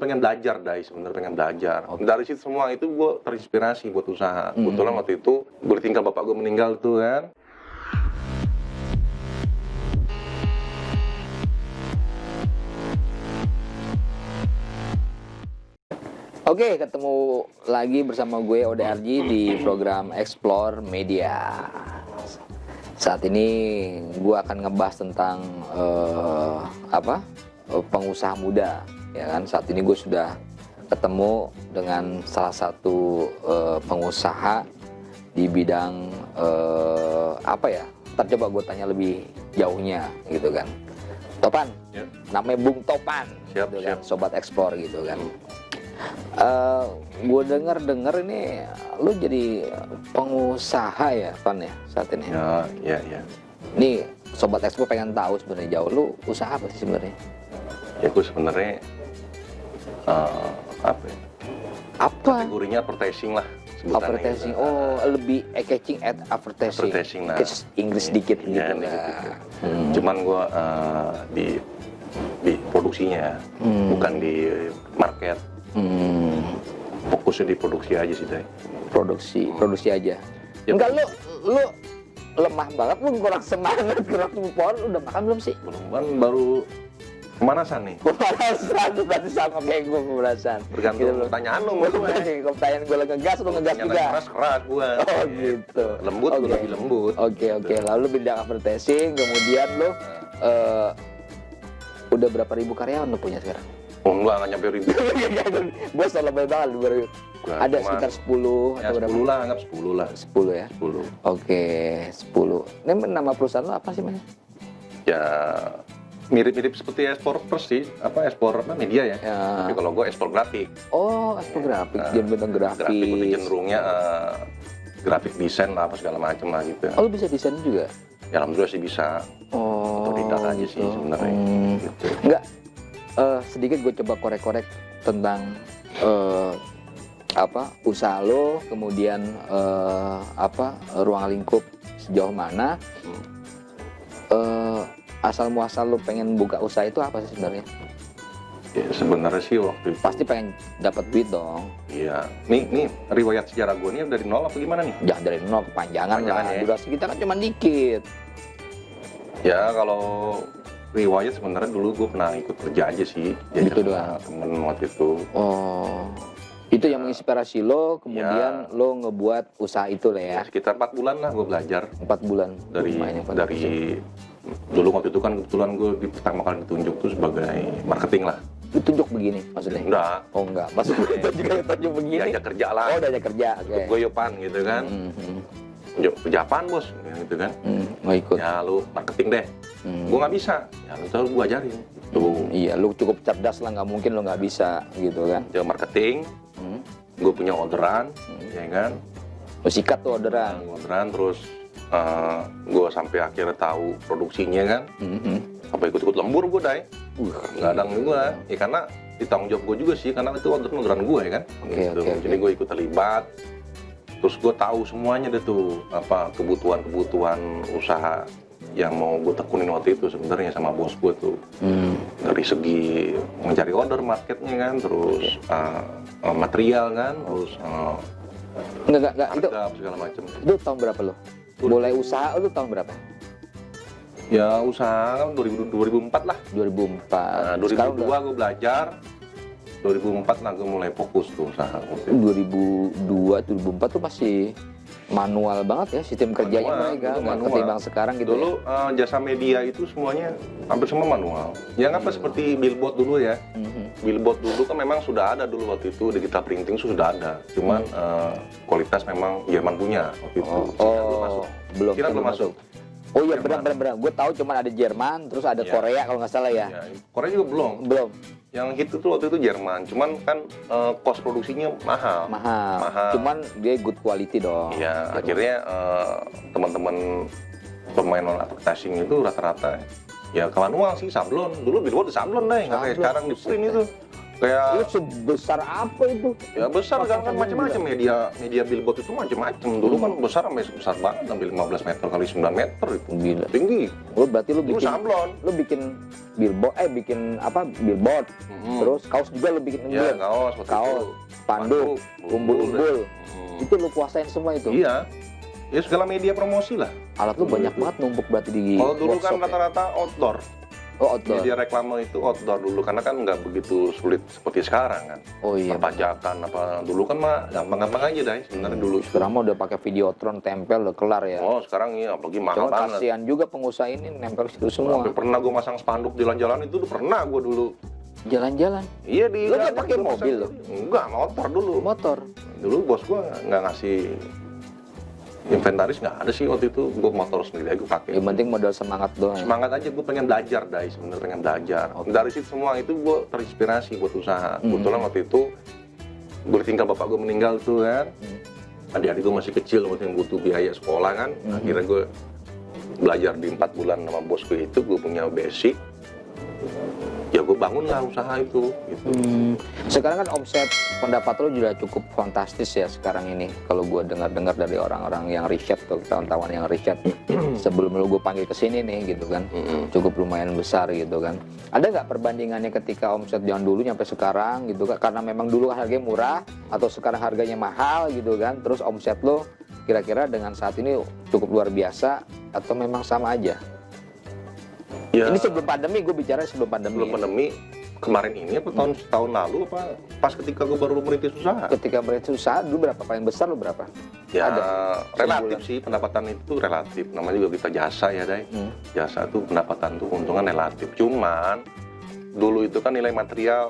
pengen belajar, Dai, sebenarnya pengen belajar. Oke. Dari situ semua itu gue terinspirasi buat usaha. Kebetulan waktu itu gue ditinggal bapak gue meninggal tuh kan. Oke, ketemu lagi bersama gue ODRG di program Explore Media. Saat ini gue akan ngebahas tentang pengusaha muda, ya kan? Saat ini gue sudah ketemu dengan salah satu pengusaha di bidang Ntar coba gue tanya lebih jauhnya, gitu kan? Topan, Ya. namanya Bung Topan, Siap, gitu kan? siap. Sobat Explore, gitu kan? Gue dengar ini lu jadi pengusaha ya, Pan, ya, saat ini. Ya. Nih Sobat Expo pengen tahu sebenarnya jauh, lu usaha apa sih sebenarnya? Ya gue sebenarnya Apa? kategorinya advertising lah sebutannya. Advertising. gitu. Oh, lebih catching at advertising. Advertising, nah. Catch Inggris dikit gitu Ya, lah. dikit-dikit. Cuman gue di produksinya, bukan di market. Fokusnya di produksi aja sih, Dai. Produksi aja. Ya, Enggak, lu lemah banget, lu kurang semangat, kurang support. Lu udah makan belum sih? Belum, kan baru pemanasan nih. Pemanasan, berarti sama kayak gue pemanasan. Tergantung pertanyaan lu sama gue. Kalau pertanyaan gue ngegas, lu ngegas Yang juga. keras gue. Oh gitu. Lembut, gue Oke. lebih lembut. Oke. Lalu bidang advertising, kemudian lu udah berapa ribu karyawan lu punya sekarang? Enggak, nggak nyampe ribu. Gue selalu lebih banget. Enggak, Ada cuman- sekitar 10 Ya, atau berapa? 10 lah, anggap 10 lah. 10 ya? 10. Oke, 10. Ini nama perusahaan lu apa sih, Mas? Ya, mirip-mirip seperti ekspor sih. Ekspor media ya. Ya. Tapi kalau gue ekspor grafik. Oh, ekspor grafik, jadi bentuk Grafik lebih grafis. cenderungnya grafik desain lah, apa segala macam lah gitu. Oh, lu bisa desain juga? Ya, alhamdulillah sih bisa. Oh, Otodidak aja sih sebenarnya. Gitu. Enggak, sedikit gue coba korek-korek tentang usaha lo, kemudian ruang lingkup sejauh mana, asal muasal lo pengen buka usaha itu apa sih sebenarnya? Ya, sebenarnya sih waktu itu. Pasti pengen dapat duit dong. Iya. Nih riwayat sejarah gue nih dari nol apa gimana nih? Jangan dari nol, kepanjangan lah. Kepanjangan ya. Durasi kita kan cuma dikit. Ya, kalau riwayat sebenarnya dulu gue pernah ikut kerja aja sih. Gitu Sama doang. temen waktu itu. Oh, itu yang menginspirasi lo, kemudian Ya. lo ngebuat usaha itu lah ya. Ya, sekitar 4 bulan lah gue belajar 4 bulan. dari Lumayan ya, 4 bulan. dulu waktu itu kan kebetulan gue pertama kali ditunjuk tuh sebagai marketing lah. Ditunjuk begini maksudnya? Enggak. Oh enggak, maksudnya ditunjuk begini. Diajak kerja lah. Oh, diajak kerja, oke. Ikut goyopan gitu kan. Yuk, kerja apaan bos? Gitu kan. Mau ikut. Ya lu marketing deh. Gue nggak bisa. Ya lu tahu gue ajarin. Tuh. Iya, lu cukup cerdas lah, nggak mungkin lu nggak bisa gitu kan. Dia marketing. Gue punya orderan, ya kan. Lu sikat tuh orderan. Orderan terus gue sampai akhirnya tahu produksinya kan. Sampai ikut-ikut lembur gue, Dai. Kadang gue, ya karena ditanggung jawab gue juga sih, karena itu orderan gue ya kan. Oke. Jadi gue ikut terlibat. Terus gue tahu semuanya deh tuh kebutuhan usaha yang mau gue tekunin waktu itu sebenarnya sama bos gue tuh. Dari segi mencari order marketnya kan, terus material kan, terus Enggak, itu harga segala macam. itu tahun berapa lo? Mulai usaha lu tahun berapa? Ya usaha kan 2004 lah. 2004. Nah, Sekarang 2002 gue belajar, 2004 lah gue mulai fokus tuh usaha. 2002, 2004 tuh masih manual banget ya sistem kerjanya Manual, mereka, dulu nggak manual. ketimbang sekarang gitu. Dulu jasa media itu semuanya hampir semua manual. Yang apa seperti billboard dulu ya. Billboard dulu kan memang sudah ada dulu waktu itu, digital printing sudah ada. Cuman kualitas memang Jerman punya waktu itu. China belum masuk. Belum. China belum masuk. Oh iya, Jerman. benar. Gue tahu cuman ada Jerman, terus ada Iya. Korea kalau nggak salah ya. Ya, Korea juga belum. Belum. Yang hit itu waktu itu Jerman. Cuman kan cost produksinya mahal. Mahal. Cuman dia good quality dong. Ya, akhirnya teman-teman pemain non advertising itu rata-rata ya ke manual sih, sablon. Dulu billboard di sablon deh, nggak kayak Sablon. sekarang di print itu. Kayak Lu sebesar apa itu? ya besar kan macam-macam media billboard itu macam-macam. Dulu kan besar sampai besar banget, sampai 15 meter kali 9 meter itu. Gila. Tinggi. Lu berarti lu Dulu bikin sablon. lu bikin billboard bikin apa? Billboard. Terus kaos juga lu bikin Ya, emblem. kaos, waktu Kaos, itu. panduk, umbul-umbul. Itu lu kuasain semua itu. Iya. Ya segala media promosi lah. Alat lu banyak banget numpuk berarti di Kalau dulu kan workshop ya? rata-rata outdoor. Oh, outdoor. Media reklame itu outdoor dulu karena kan nggak begitu sulit seperti sekarang kan. Oh iya. Perpajakan apa dulu kan mah gampang-gampang aja deh sebenarnya dulu. Sekarang mah udah pakai videotron tempel udah kelar ya. Oh sekarang iya apalagi mahal Cuma banget. kasihan juga pengusaha ini nempel situ semua. Sampai pernah gue masang spanduk jalan-jalan itu pernah gue dulu. Jalan-jalan. Iya di. Lu nggak jalan pakai gua mobil masang- Enggak, motor dulu. Motor. Dulu bos gue nggak ngasih inventaris, nggak ada sih waktu itu. Gue motor sendiri aja gue pakai. Yang penting modal semangat doang. Ya? Semangat aja, gue pengen belajar Dai, sebenarnya pengen belajar. Dari situ semua itu gue terinspirasi buat usaha. Kebetulan waktu itu gue ditinggal bapak gue meninggal tuh kan. Adik-adik gue masih kecil, waktu yang butuh biaya sekolah kan. Akhirnya gue belajar di 4 bulan sama bos gue itu, gue punya basic. Ya gue bangun lah usaha itu. Gitu. Sekarang kan omset pendapat lo juga cukup fantastis ya sekarang ini. Kalau gue dengar-dengar dari orang-orang yang riset, atau kawan-kawan yang riset, sebelum lo gue panggil ke sini nih gitu kan, cukup lumayan besar gitu kan. Ada nggak perbandingannya ketika omset zaman dulu sampai sekarang gitu kan? Karena memang dulu harganya murah atau sekarang harganya mahal gitu kan. Terus omset lo kira-kira dengan saat ini cukup luar biasa atau memang sama aja? Ya, Ini sebelum pandemi, gue bicara sebelum pandemi. sebelum pandemi kemarin ini apa tahun lalu apa pas ketika gue baru merintis usaha. Ketika merintis usaha dulu berapa? Paling besar lo berapa? Ya Ada. relatif sih, pendapatan itu relatif. Namanya juga kita jasa ya Dai. Jasa tuh pendapatan tuh keuntungan relatif. Cuman dulu itu kan nilai material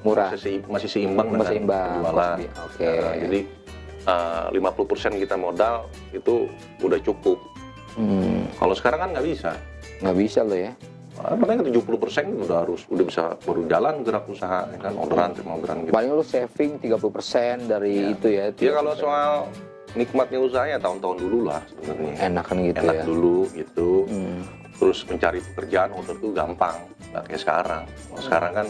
Murah. masih seimbang dengan Seimbang. penjualan. Oke. Jadi 50% kita modal itu udah cukup. Kalau sekarang kan nggak bisa. Nggak bisa lo ya. Paling 70% udah bisa baru jalan gerak usaha ya kan, orderan terima orderan gitu. Paling lo saving 30% dari itu ya. Ya kalau soal nikmatnya usaha ya tahun-tahun dulu lah sebenarnya. Enakan gitu Enak ya. dulu gitu. Terus mencari pekerjaan order tuh gampang, nggak kayak sekarang. Kalau sekarang kan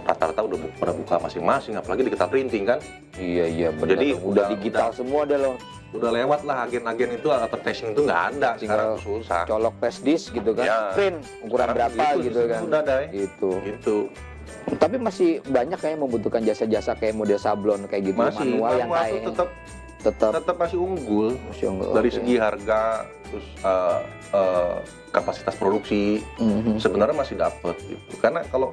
rata-rata udah pada buka masing-masing, apalagi di kita printing kan. Iya benar. Jadi udah digital semua deh lo. Udah lewat lah agen-agen itu, advertising itu nggak ada sekarang, susah. Colok flash disk gitu kan. Ya. Print ukuran Sekarang berapa gitu kan. Udah Dai. Gitu. Gitu. Tapi masih banyak kayak membutuhkan jasa-jasa kayak model sablon kayak gitu Masih manual yang manual kayak tuh tetap masih unggul. masih enggak. Dari Oke. segi harga, terus kapasitas produksi, sebenarnya masih dapat gitu. Karena kalau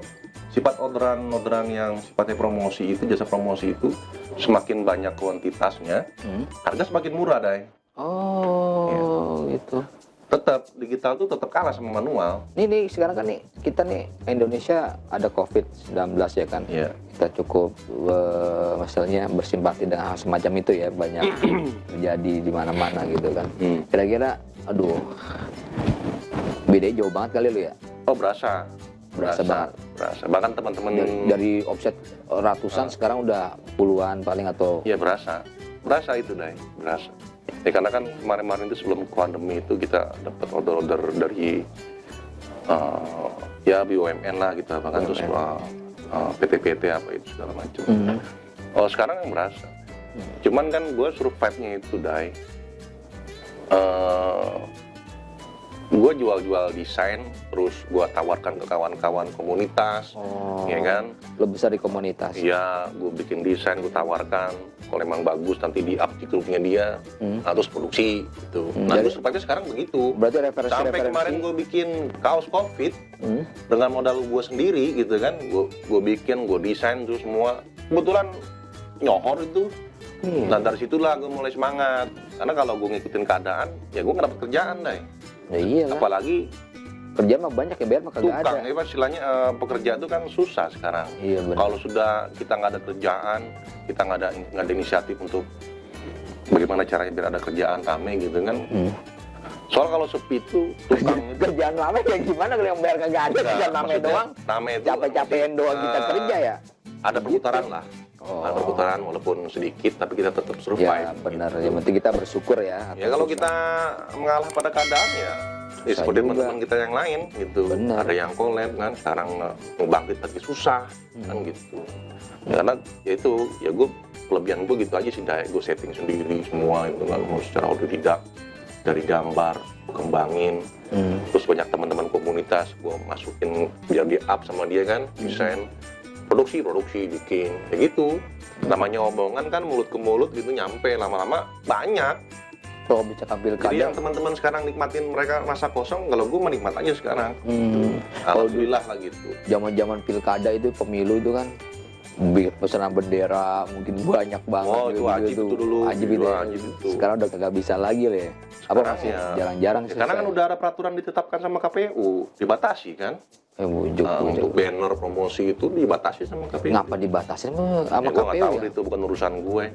sifat orderan yang sifatnya promosi itu, jasa promosi itu, semakin banyak kuantitasnya, harga semakin murah, Dai. Oh, gitu. Tetap digital tuh tetap kalah sama manual. Nih sekarang kan nih kita nih Indonesia ada COVID-19 ya kan. Iya. Kita cukup misalnya bersimpati dengan hal semacam itu ya, banyak terjadi di mana-mana gitu kan. Kira-kira aduh bedanya jauh banget kali lu ya. Oh, berasa. Berasa banget. Berasa. Bahkan teman-teman Dari omset ratusan sekarang udah puluhan paling atau Iya berasa. Berasa itu, Dai. Berasa. Ya karena kan kemarin-kemarin itu sebelum pandemi itu kita dapat order-order dari ya BUMN lah gitu, bahkan terus PT-PT apa itu segala macam. Oh sekarang yang berasa. Cuman kan gue survive-nya itu, Dai. Gue jual-jual desain, terus gue tawarkan ke kawan-kawan komunitas, ya kan? lo besar di komunitas. Iya, gue bikin desain, gue tawarkan. Kalau emang bagus, nanti di up di grupnya dia, terus produksi gitu. Nah, Jadi- gue survive sekarang begitu. Berarti Sampai referensi-referensi kemarin gue bikin kaos COVID dengan modal gue sendiri gitu kan. Gue bikin, gue desain tuh semua. Kebetulan nyohor itu. Nah dari situlah gue mulai semangat. Karena kalau gue ngikutin keadaan, ya gue nggak dapet kerjaan, Dai. ya iyalah. Apalagi Kerjaan mah banyak ya, biar mah kagak ada. tukang, ya Pak, istilahnya pekerja itu kan susah sekarang. Iya benar. Kalau sudah kita nggak ada kerjaan, kita nggak ada inisiatif untuk bagaimana caranya biar ada kerjaan rame gitu kan. Soal kalau sepi itu tukang itu Kerjaan lama kayak gimana kalau yang bayar kagak ada, kerjaan rame maksudnya doang. rame itu Capek-capekin doang kita kerja ya. ada perputaran lah. Ada perputaran walaupun sedikit tapi kita tetap survive. Ya benar, gitu. yang penting kita bersyukur ya. Ya kalau kita mengalah pada keadaan ya Ya, seperti teman-teman kita yang lain gitu. Bener. Ada yang collab kan, sekarang ngebangkit lagi susah kan gitu. Ya, karena ya itu, ya gue kelebihan gue gitu aja sih, gue setting sendiri semua itu kan, secara autodidak, dari gambar, kembangin. Terus banyak teman-teman komunitas, gue masukin biar dia up sama dia kan, desain, produksi bikin, kayak gitu. Namanya omongan kan mulut ke mulut gitu, nyampe lama-lama banyak. Kalau bicara pilkada, Jadi yang teman-teman sekarang nikmatin mereka masa kosong, kalau gue menikmat aja sekarang. Alhamdulillah lah gitu. zaman pilkada itu, pemilu itu kan pesanan bendera mungkin banyak banget. Oh, itu wajib itu dulu. Wajib itu. Wajib itu. Sekarang udah kagak bisa lagi lah ya. Apa Sekarang masih ya, jarang-jarang sih. karena kan udah ada peraturan ditetapkan sama KPU, dibatasi kan. Bujuk. Untuk banner promosi itu dibatasi sama KPU. Ngapa dibatasin sama Ya, gue nggak KPU tahu ya? itu bukan urusan gue.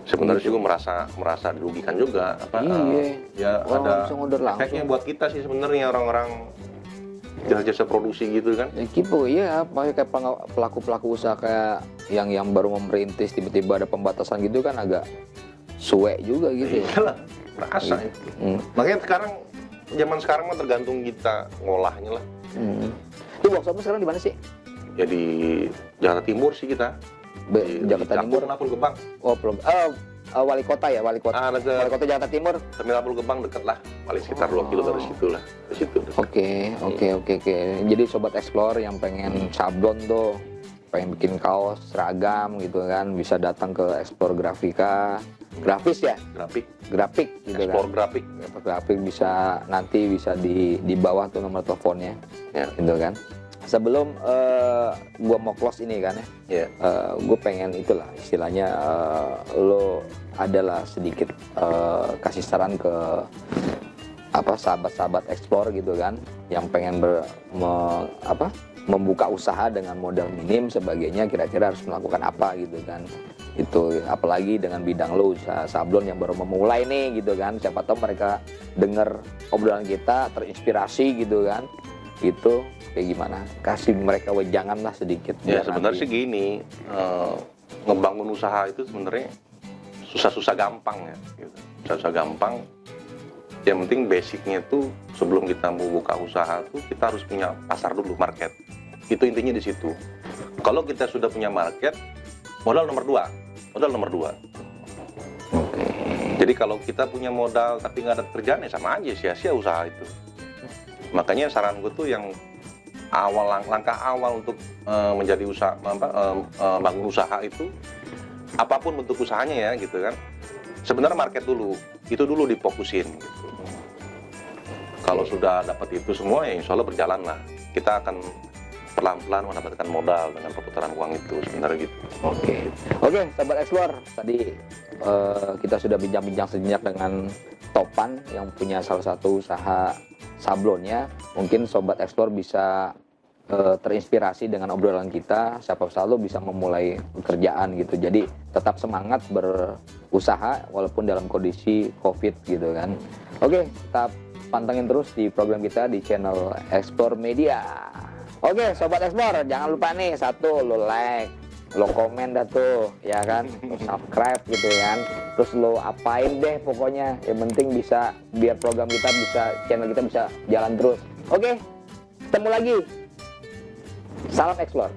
Sebenarnya sih gue merasa dirugikan juga. Ya Orang ada bisa ngorder langsung. efeknya buat kita sih sebenarnya, orang-orang jasa-jasa produksi gitu kan. Ya gitu ya, kayak pelaku-pelaku usaha kayak yang baru memperintis tiba-tiba ada pembatasan gitu kan agak suwe juga gitu. Iyalah, merasa itu. Makanya zaman sekarang mah tergantung kita ngolahnya lah. Itu workshopnya sekarang di mana sih? Ya di Jakarta Timur sih kita. Jakarta Timur. Lapul Gebang. Oh, wali kota ya, wali kota. Dekat Wali kota Jakarta Timur. Terminal Lapul Gebang deket lah, paling sekitar 2 kilo dari situ lah. Dari situ. Oke. Jadi sobat explore yang pengen sablon tuh, pengen bikin kaos seragam gitu kan, bisa datang ke Explore Grafis ya, grafik gitu Explore kan. Grafik bisa di bawah tuh nomor teleponnya, gitu kan. Sebelum gua mau close ini kan ya, gue pengen itulah istilahnya, lo adalah sedikit kasih saran ke sahabat-sahabat explore gitu kan, yang pengen membuka usaha dengan modal minim sebagainya, kira-kira harus melakukan apa gitu kan. Itu apalagi dengan bidang lo usaha sablon yang baru memulai nih gitu kan, siapa tahu mereka denger obrolan kita terinspirasi gitu kan. Itu kayak gimana, kasih mereka wejangan lah sedikit. Ya sebenarnya sih gini, ngebangun usaha itu sebenarnya susah-susah gampang ya gitu. Susah gampang, yang penting basicnya tuh sebelum kita mau buka usaha tuh kita harus punya pasar dulu, market. Itu intinya di situ. Kalau kita sudah punya market, modal nomor 2. Jadi kalau kita punya modal tapi nggak ada kerjaan, ya sama aja, sia-sia usaha itu. Makanya saran gue tuh yang langkah awal untuk menjadi usaha, bangun usaha itu, apapun bentuk usahanya ya gitu kan, sebenarnya market dulu, itu dulu difokusin gitu. Kalau sudah dapat itu semua, ya insya Allah berjalan lah. Kita akan pelan-pelan mendapatkan modal dengan perputaran uang itu sebenarnya gitu. Oke, sahabat explore, tadi kita sudah bincang-bincang sejenak dengan Topan yang punya salah satu usaha sablonnya. Mungkin sobat explore bisa terinspirasi dengan obrolan kita, siapa selalu bisa memulai pekerjaan gitu. Jadi tetap semangat berusaha walaupun dalam kondisi COVID gitu kan. Oke, tetap pantengin terus di program kita di channel Explore Media. Oke, sobat explore, jangan lupa nih, satu, lo like, lo komen dah tuh, ya kan, lo subscribe gitu kan, terus lo apain deh pokoknya, yang penting bisa, biar program kita bisa, channel kita bisa jalan terus. Oke, ketemu lagi, salam explore.